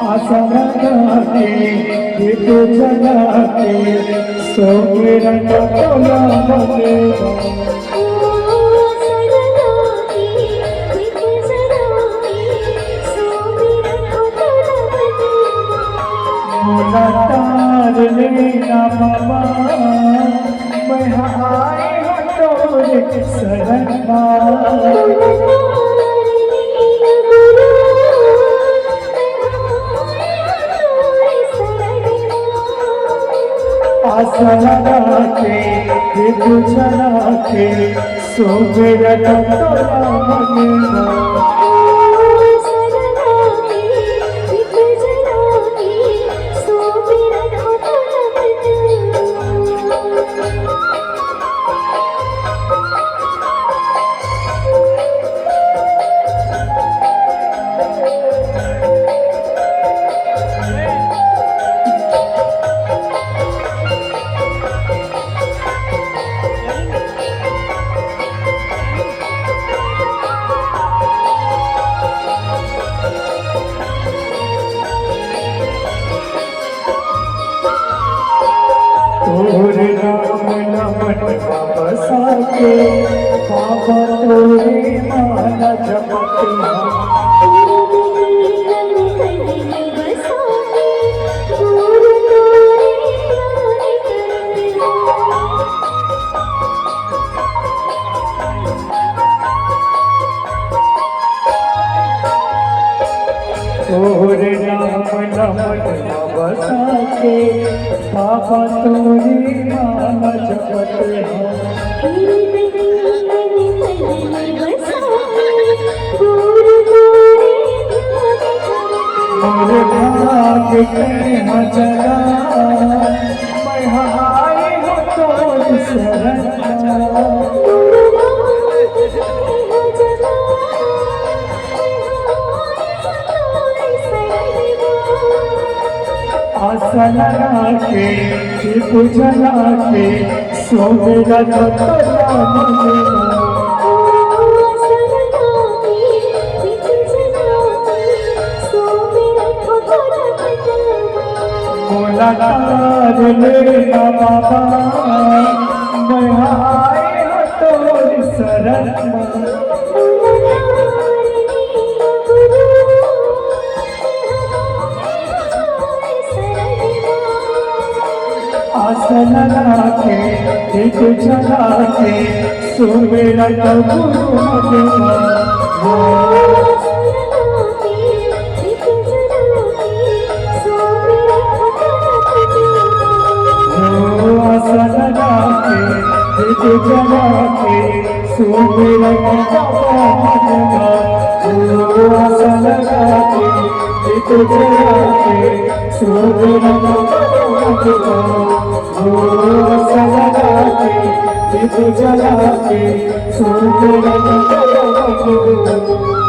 आशा लगा के दीप जला के सो मेरा टोला बनेगा। मोला तार लेना बाबा मैं आए हो तोरे शरण आशा लगा के दीप जला के सो मेरा टोला बनेगा। तोरे नाम नमन बसा के बाबा तोरे माला जपते तोरे नाम नमन बसा के बाबा तोरे माला जपते हैं। मेरे भाग्य के जगा मैं हाय हो तोरी शरण आशा लगा के दीप जला के सो मेरा टोला बनेगा। मोला तार लेना बाबा मैं आए हो तोरी शरण आशा लगा के दीप जला के सो मेरा टोला बनेगा। आशा लगा के दीप जला के सो मेरा टोला बनेगा। आशा लगा के दीप जला के सो मेरा टोला बनेगा। आशा लगा के दीप जला के सो मेरा टोला बनेगा।